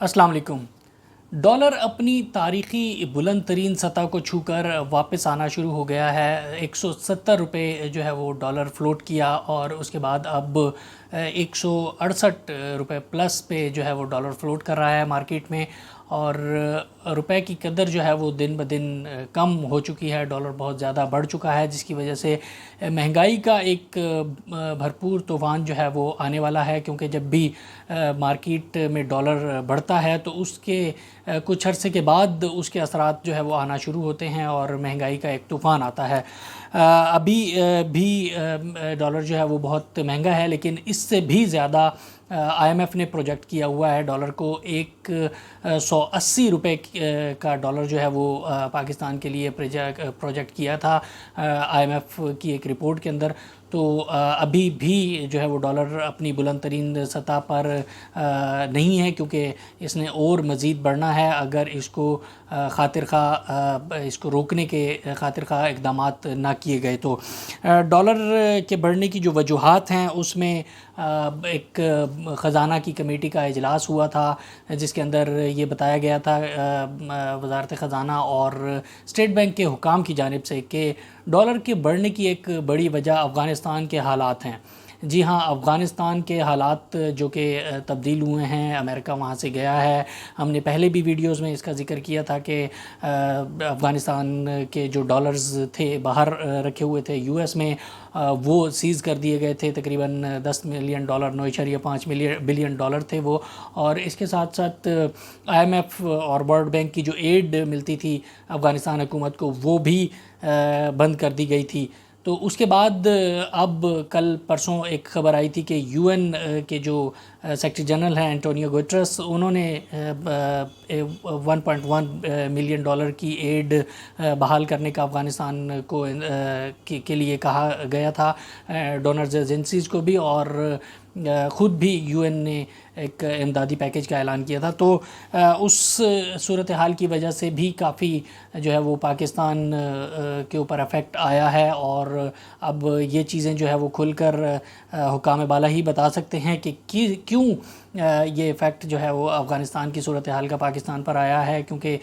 السلام علیکم۔ ڈالر اپنی تاریخی بلند ترین سطح کو چھو کر واپس آنا شروع ہو گیا ہے۔ 170 روپے جو ہے وہ ڈالر فلوٹ کیا اور اس کے بعد اب 168 روپے پلس پہ جو ہے وہ ڈالر فلوٹ کر رہا ہے مارکیٹ میں، اور روپے کی قدر جو ہے وہ دن بدن کم ہو چکی ہے۔ ڈالر بہت زیادہ بڑھ چکا ہے، جس کی وجہ سے مہنگائی کا ایک بھرپور طوفان جو ہے وہ آنے والا ہے، کیونکہ جب بھی مارکیٹ میں ڈالر بڑھتا ہے تو اس کے کچھ عرصے کے بعد اس کے اثرات جو ہے وہ آنا شروع ہوتے ہیں اور مہنگائی کا ایک طوفان آتا ہے۔ ابھی بھی ڈالر جو ہے وہ بہت مہنگا ہے، لیکن اس سے بھی زیادہ آئی ایم ایف نے پروجیکٹ کیا ہوا ہے ڈالر کو۔ 180 روپے کا ڈالر جو ہے وہ پاکستان کے لیے پروجیکٹ کیا تھا آئی ایم ایف کی ایک رپورٹ کے اندر۔ تو ابھی بھی جو ہے وہ ڈالر اپنی بلند ترین سطح پر نہیں ہے، کیونکہ اس نے اور مزید بڑھنا ہے اگر اس کو خاطر خواہ اس کو روکنے کے خاطر خواہ اقدامات نہ کیے گئے تو۔ ڈالر کے بڑھنے کی جو وجوہات ہیں اس میں ایک خزانہ کی کمیٹی کا اجلاس ہوا تھا، جس کے اندر یہ بتایا گیا تھا وزارت خزانہ اور اسٹیٹ بینک کے حکام کی جانب سے کہ ڈالر کے بڑھنے کی ایک بڑی وجہ افغانستان کے حالات ہیں۔ جی ہاں، افغانستان کے حالات جو کہ تبدیل ہوئے ہیں، امریکہ وہاں سے گیا ہے۔ ہم نے پہلے بھی ویڈیوز میں اس کا ذکر کیا تھا کہ افغانستان کے جو ڈالرز تھے باہر رکھے ہوئے تھے یو ایس میں، وہ سیز کر دیے گئے تھے۔ تقریباً $10 ملین 9.5 بلین ڈالر تھے وہ، اور اس کے ساتھ ساتھ آئی ایم ایف اور ورلڈ بینک کی جو ایڈ ملتی تھی افغانستان حکومت کو، وہ بھی بند کر دی گئی تھی۔ تو اس کے بعد اب کل پرسوں ایک خبر آئی تھی کہ یو این کے جو سیکرٹری جنرل ہیں انٹونیو گوٹرس، انہوں نے 1.1 ملین ڈالر کی ایڈ بحال کرنے کا افغانستان کو کے لیے کہا گیا تھا، ڈونرز ایجنسیز کو بھی، اور خود بھی یو این نے ایک امدادی پیکیج کا اعلان کیا تھا۔ تو اس صورتحال کی وجہ سے بھی کافی جو ہے وہ پاکستان کے اوپر افیکٹ آیا ہے، اور اب یہ چیزیں جو ہے وہ کھل کر حکام بالا ہی بتا سکتے ہیں کہ کیوں یہ افیکٹ جو ہے وہ افغانستان کی صورتحال کا پاکستان پر آیا ہے، کیونکہ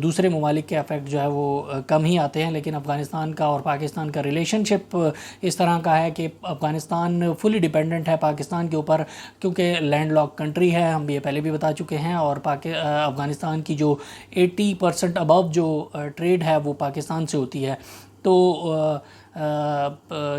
دوسرے ممالک کے افیکٹ جو ہے وہ کم ہی آتے ہیں، لیکن افغانستان کا اور پاکستان کا ریلیشن شپ اس طرح کا ہے کہ افغانستان فلی ڈیپینڈنٹ ہے پاکستان کے اوپر، کیونکہ لینڈ لاک کنٹری ہے، ہم یہ پہلے بھی بتا چکے ہیں، اور افغانستان کی جو 80% ابو جو ٹریڈ ہے وہ پاکستان سے ہوتی ہے۔ تو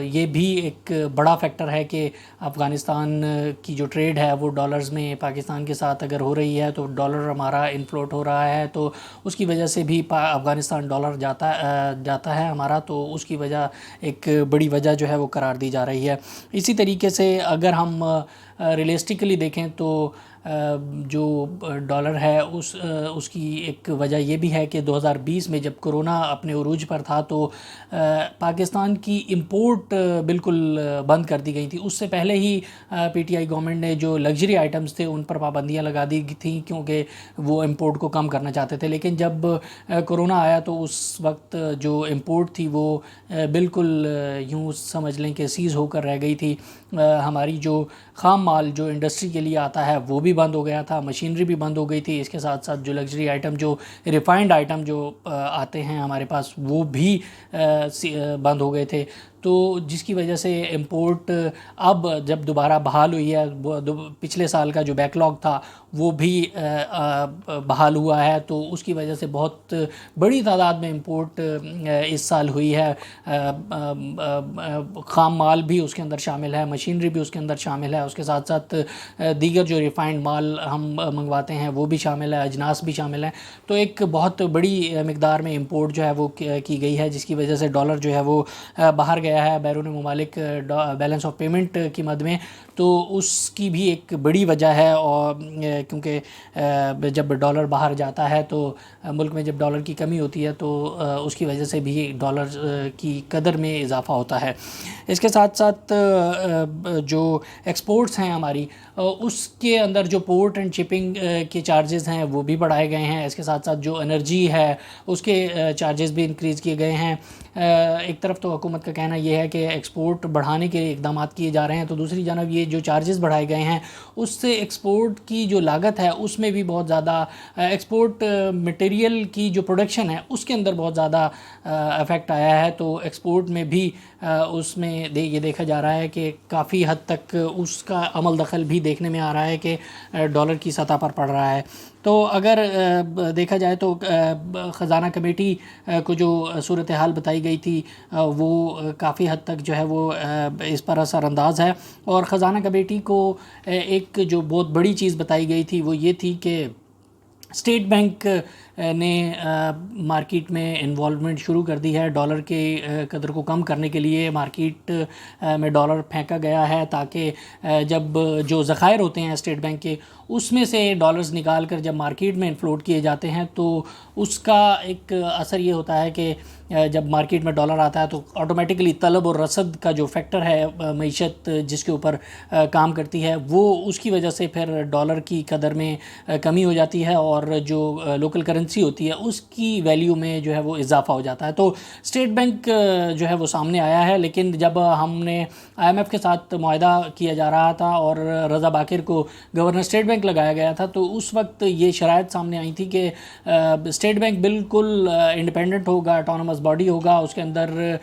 یہ بھی ایک بڑا فیکٹر ہے کہ افغانستان کی جو ٹریڈ ہے وہ ڈالرز میں پاکستان کے ساتھ اگر ہو رہی ہے تو ڈالر ہمارا انفلوٹ ہو رہا ہے، تو اس کی وجہ سے بھی افغانستان ڈالر جاتا ہے ہمارا، تو اس کی وجہ ایک بڑی وجہ جو ہے وہ قرار دی جا رہی ہے۔ اسی طریقے سے اگر ہم ریئلسٹکلی دیکھیں تو جو ڈالر ہے اس کی ایک وجہ یہ بھی ہے کہ 2020 میں جب کرونا اپنے عروج پر تھا تو پاکستان کی امپورٹ بالکل بند کر دی گئی تھی۔ اس سے پہلے ہی پی ٹی آئی گورنمنٹ نے جو لگژری آئٹمز تھے ان پر پابندیاں لگا دی تھیں، کیونکہ وہ امپورٹ کو کم کرنا چاہتے تھے، لیکن جب کرونا آیا تو اس وقت جو امپورٹ تھی وہ بالکل یوں سمجھ لیں کہ سیز ہو کر رہ گئی تھی۔ ہماری جو خام مال جو انڈسٹری کے لیے آتا ہے وہ بھی بند ہو گیا تھا، مشینری بھی بند ہو گئی تھی، اس کے ساتھ ساتھ جو لگژری آئٹم جو ریفائنڈ آئٹم جو آتے ہیں ہمارے پاس وہ بھی بند ہو گئے تھے۔ تو جس کی وجہ سے امپورٹ اب جب دوبارہ بحال ہوئی ہے، پچھلے سال کا جو بیک لاگ تھا وہ بھی بحال ہوا ہے، تو اس کی وجہ سے بہت بڑی تعداد میں امپورٹ اس سال ہوئی ہے۔ خام مال بھی اس کے اندر شامل ہے، مشینری بھی اس کے اندر شامل ہے، اس کے ساتھ ساتھ دیگر جو ریفائنڈ مال ہم منگواتے ہیں وہ بھی شامل ہے، اجناس بھی شامل ہیں۔ تو ایک بہت بڑی مقدار میں امپورٹ جو ہے وہ کی گئی ہے، جس کی وجہ سے ڈالر جو ہے وہ باہر گیا ہے بیرون ممالک بیلنس آف پیمنٹ کی مد میں۔ تو اس کی بھی ایک بڑی وجہ ہے، اور کیونکہ جب ڈالر باہر جاتا ہے تو ملک میں جب ڈالر کی کمی ہوتی ہے تو اس کی وجہ سے بھی ڈالر کی قدر میں اضافہ ہوتا ہے۔ اس کے ساتھ ساتھ جو ایکسپورٹس ہیں ہماری، اس کے اندر جو پورٹ اینڈ شپنگ کے چارجز ہیں وہ بھی بڑھائے گئے ہیں، اس کے ساتھ ساتھ جو انرجی ہے اس کے چارجز بھی انکریز کیے گئے ہیں۔ ایک طرف تو حکومت کا کہنا یہ ہے کہ ایکسپورٹ بڑھانے کے اقدامات کیے جا رہے ہیں، تو دوسری جانب یہ جو چارجز بڑھائے گئے ہیں اس سے ایکسپورٹ کی جو لاگت ہے اس میں بھی بہت زیادہ ایکسپورٹ مٹیریل کی جو پروڈکشن ہے اس کے اندر بہت زیادہ افیکٹ آیا ہے. تو ایکسپورٹ میں بھی اس میں یہ دیکھا جا رہا ہے کہ کافی حد تک اس کا عمل دخل بھی دیکھنے میں آ رہا ہے کہ ڈالر کی سطح پر پڑ رہا ہے. تو اگر دیکھا جائے تو خزانہ کمیٹی کو جو صورتحال بتائی گئی تھی وہ کافی حد تک جو ہے وہ اس پر اثر انداز ہے. اور خزانہ کمیٹی کو ایک جو بہت بڑی چیز بتائی گئی تھی وہ یہ تھی کہ اسٹیٹ بینک نے مارکیٹ میں انوالومنٹ شروع کر دی ہے. ڈالر کے قدر کو کم کرنے کے لیے مارکیٹ میں ڈالر پھینکا گیا ہے تاکہ جب جو ذخائر ہوتے ہیں اسٹیٹ بینک کے اس میں سے ڈالرز نکال کر جب مارکیٹ میں انفلوٹ کیے جاتے ہیں تو اس کا ایک اثر یہ ہوتا ہے کہ جب مارکیٹ میں ڈالر آتا ہے تو آٹومیٹکلی طلب اور رسد کا جو فیکٹر ہے معیشت جس کے اوپر کام کرتی ہے وہ اس کی وجہ سے پھر ڈالر کی قدر میں کمی ہو جاتی ہے اور جو لوکل کرنسی ہوتی ہے اس کی ویلیو میں جو ہے وہ اضافہ ہو جاتا ہے. تو اسٹیٹ بینک جو ہے وہ سامنے آیا ہے. لیکن جب ہم نے آئی ایم ایف کے ساتھ معاہدہ کیا جا رہا تھا اور رضا باکر کو گورنر اسٹیٹ بینک لگایا گیا تھا تو اس وقت یہ شرائط سامنے آئی تھی کہ اسٹیٹ بینک بالکل انڈیپینڈنٹ ہوگا, آٹونومس باڈی ہوگا, اس کے اندر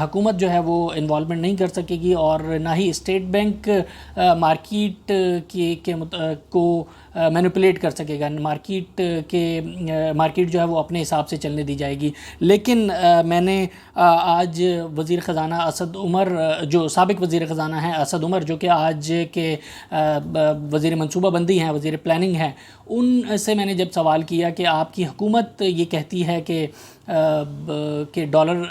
حکومت جو ہے وہ انوالومنٹ نہیں کر سکے گی اور نہ ہی اسٹیٹ بینک مارکیٹ کو مینیپولیٹ کر سکے گا. مارکیٹ جو ہے وہ اپنے حساب سے چلنے دی جائے گی. لیکن میں نے آج وزیر خزانہ اسد عمر, جو سابق وزیر خزانہ ہیں اسد عمر, جو کہ آج کے وزیر منصوبہ بندی ہیں, وزیر پلاننگ ہیں, ان سے میں نے جب سوال کیا کہ آپ کی حکومت یہ کہتی ہے کہ ڈالر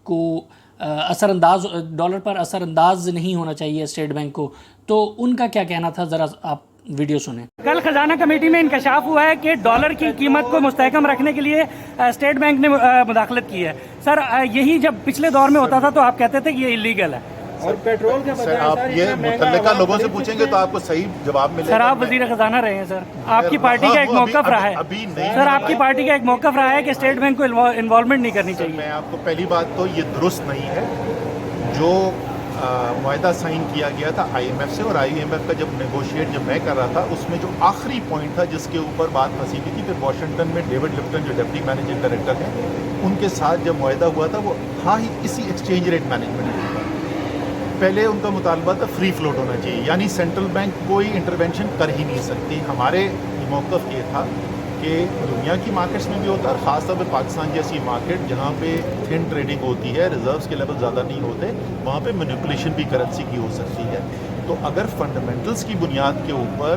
کو ڈالر پر اثر انداز نہیں ہونا چاہیے اسٹیٹ بینک کو, تو ان کا کیا کہنا تھا, ذرا آپ ویڈیو سنیں. کل خزانہ کمیٹی میں انکشاف ہوا ہے کہ ڈالر کی قیمت کو مستحکم رکھنے کے لیے اسٹیٹ بینک نے مداخلت کی ہے. سر یہی جب پچھلے دور میں ہوتا تھا تو آپ کہتے تھے کہ یہ ایلیگل ہے, اور پیٹرول کا سر آپ یہ متعلقہ لوگوں سے پوچھیں گے تو آپ کو صحیح جواب ملے گا. سر آپ وزیر خزانہ رہے ہیں, سر آپ کی پارٹی کا ایک موقف رہا ہے, سر آپ کی پارٹی کا ایک موقف رہا ہے کہ اسٹیٹ بینک کو انوالومنٹ نہیں کرنی چاہیے. میں آپ کو پہلی بات تو یہ درست نہیں ہے. جو معاہدہ سائن کیا گیا تھا آئی ایم ایف سے, اور آئی ایم ایف کا جب نیگوشیٹ جب میں کر رہا تھا اس میں جو آخری پوائنٹ تھا جس کے اوپر بات پھنسی ہوئی تھی, پھر واشنگٹن میں ڈیوڈ لپٹن جو ڈپٹی مینیجنگ ڈائریکٹر ہیں ان کے ساتھ جب معاہدہ ہوا تھا وہ ہاں ہی اسی ایکسچینج ریٹ مینجمنٹ کے اوپر. پہلے ان کا مطالبہ تھا فری فلوٹ ہونا چاہیے, یعنی سینٹرل بینک کوئی انٹرونشن کر ہی نہیں سکتی. ہمارے موقف یہ تھا کہ دنیا کی مارکیٹس میں بھی ہوتا ہے, اور خاص طور پہ پاکستان جیسی مارکیٹ جہاں پہ تھن ٹریڈنگ ہوتی ہے, ریزروز کے لیول زیادہ نہیں ہوتے, وہاں پہ مینیپولیشن بھی کرنسی کی ہو سکتی ہے. تو اگر فنڈامنٹلز کی بنیاد کے اوپر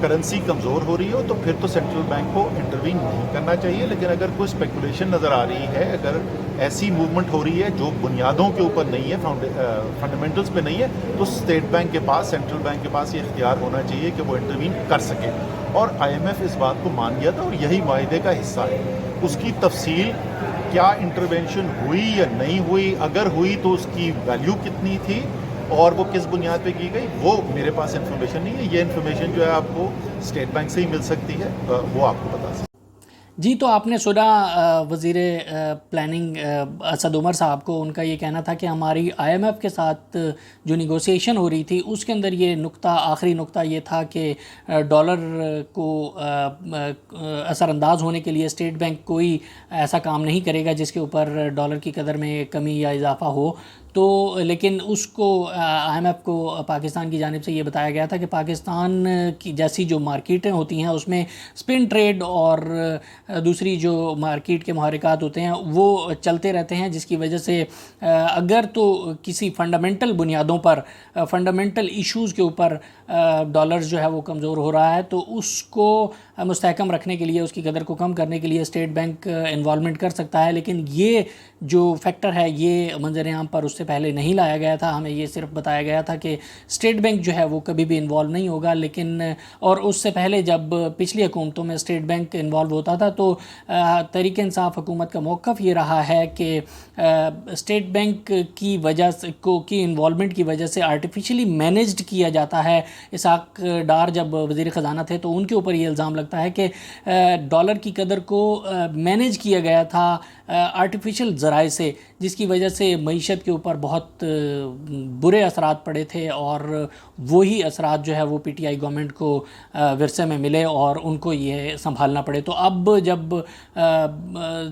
کرنسی کمزور ہو رہی ہو تو پھر تو سینٹرل بینک کو انٹروین نہیں کرنا چاہیے. لیکن اگر کوئی اسپیکولیشن نظر آ رہی ہے, اگر ایسی موومنٹ ہو رہی ہے جو بنیادوں کے اوپر نہیں ہے, فنڈامنٹلز پہ نہیں ہے, تو اسٹیٹ بینک کے پاس, سینٹرل بینک کے پاس یہ اختیار ہونا چاہیے کہ وہ انٹروین کر سکے. اور آئی ایم ایف اس بات کو مان گیا تھا اور یہی معاہدے کا حصہ ہے. اس کی تفصیل کیا انٹرونشن ہوئی یا نہیں ہوئی, اگر ہوئی تو اس کی ویلیو کتنی تھی اور وہ کس بنیاد پہ کی گئی, وہ میرے پاس انفارمیشن نہیں ہے. یہ انفارمیشن جو ہے آپ کو اسٹیٹ بینک سے ہی مل سکتی ہے, وہ آپ کو بتا سکتے. جی, تو آپ نے سنا وزیر پلاننگ اسد عمر صاحب کو, ان کا یہ کہنا تھا کہ ہماری آئی ایم ایف کے ساتھ جو نیگوسیشن ہو رہی تھی اس کے اندر یہ آخری نقطہ یہ تھا کہ ڈالر کو اثر انداز ہونے کے لیے اسٹیٹ بینک کوئی ایسا کام نہیں کرے گا جس کے اوپر ڈالر کی قدر میں کمی یا اضافہ ہو. تو لیکن اس کو آئی ایم ایف کو پاکستان کی جانب سے یہ بتایا گیا تھا کہ پاکستان کی جیسی جو مارکیٹیں ہوتی ہیں اس میں اسپن ٹریڈ اور دوسری جو مارکیٹ کے محرکات ہوتے ہیں وہ چلتے رہتے ہیں, جس کی وجہ سے اگر تو کسی فنڈامنٹل بنیادوں پر, فنڈامنٹل ایشوز کے اوپر ڈالر جو ہے وہ کمزور ہو رہا ہے تو اس کو مستحکم رکھنے کے لیے, اس کی قدر کو کم کرنے کے لیے اسٹیٹ بینک انوالومنٹ کر سکتا ہے. لیکن یہ جو فیکٹر ہے یہ منظر عام پر اس سے پہلے نہیں لایا گیا تھا. ہمیں یہ صرف بتایا گیا تھا کہ اسٹیٹ بینک جو ہے وہ کبھی بھی انوالو نہیں ہوگا. لیکن اور اس سے پہلے جب پچھلی حکومتوں میں اسٹیٹ بینک انوالو ہوتا تھا تو تحریک انصاف حکومت کا موقف یہ رہا ہے کہ اسٹیٹ بینک کی وجہ سے کی انوالومنٹ کی وجہ سے آرٹیفیشلی مینیجڈ کیا جاتا ہے. اسحاق ڈار جب وزیر خزانہ تھے تو ان کے اوپر یہ الزام لگتا ہے کہ ڈالر کی قدر کو مینیج کیا گیا تھا آرٹیفیشل ذرائع سے, جس کی وجہ سے معیشت کے اوپر بہت برے اثرات پڑے تھے، اور وہی اثرات جو ہے وہ پی ٹی آئی گورنمنٹ کو ورثے میں ملے اور ان کو یہ سنبھالنا پڑے۔ تو اب جب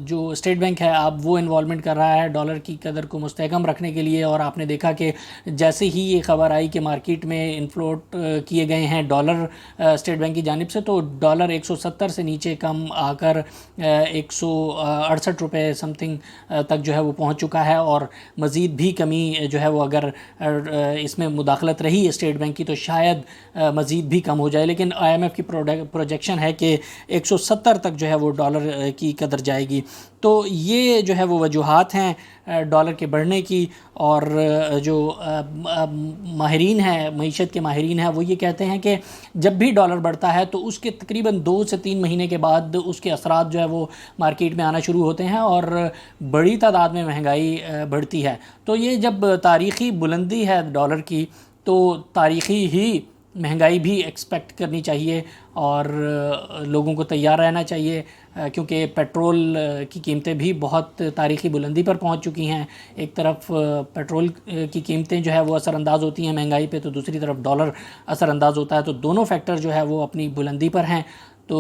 جو اسٹیٹ بینک ہے اب وہ انوالومنٹ کر رہا ہے ڈالر کی قدر کو مستحکم رکھنے کے لیے، اور آپ نے دیکھا کہ جیسے ہی یہ خبر آئی کہ مارکیٹ میں انفلوٹ کیے گئے ہیں ڈالر اسٹیٹ بینک کی جانب سے، تو ڈالر 170 سے نیچے کم آ کر 168 روپے سم تھنگ تک جو ہے وہ پہنچ چکا ہے، اور مزید بھی کمی جو ہے وہ اگر اس میں مداخلت رہی اسٹیٹ بینک کی تو شاید مزید بھی کم ہو جائے، لیکن آئی ایم ایف کی پروجیکشن ہے کہ 170 تک جو ہے وہ ڈالر کی قدر جائے گی۔ تو یہ جو ہے وہ وجوہات ہیں ڈالر کے بڑھنے کی، اور جو ماہرین ہیں، معیشت کے ماہرین ہیں، وہ یہ کہتے ہیں کہ جب بھی ڈالر بڑھتا ہے تو اس کے تقریباً 2 سے 3 مہینے کے بعد اس کے اثرات جو ہے وہ مارکیٹ میں آنا شروع ہوتے ہیں اور بڑی تعداد میں مہنگائی بڑھتی ہے۔ تو یہ جب تاریخی بلندی ہے ڈالر کی تو تاریخی ہی مہنگائی بھی ایکسپیکٹ کرنی چاہیے، اور لوگوں کو تیار رہنا چاہیے، کیونکہ پیٹرول کی قیمتیں بھی بہت تاریخی بلندی پر پہنچ چکی ہیں۔ ایک طرف پیٹرول کی قیمتیں جو ہے وہ اثر انداز ہوتی ہیں مہنگائی پہ، تو دوسری طرف ڈالر اثر انداز ہوتا ہے، تو دونوں فیکٹر جو ہے وہ اپنی بلندی پر ہیں۔ تو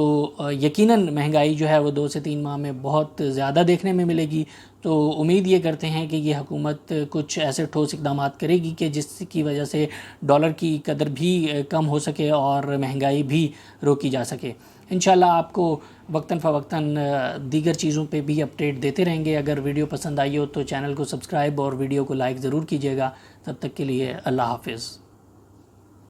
یقیناً مہنگائی جو ہے وہ 2 سے 3 ماہ میں بہت زیادہ دیکھنے میں ملے گی۔ تو امید یہ کرتے ہیں کہ یہ حکومت کچھ ایسے ٹھوس اقدامات کرے گی کہ جس کی وجہ سے ڈالر کی قدر بھی کم ہو سکے اور مہنگائی بھی روکی جا سکے۔ انشاءاللہ آپ کو وقتاً فوقتاً دیگر چیزوں پہ بھی اپڈیٹ دیتے رہیں گے۔ اگر ویڈیو پسند آئی ہو تو چینل کو سبسکرائب اور ویڈیو کو لائک ضرور کیجیے گا۔ تب تک کے لیے اللہ حافظ۔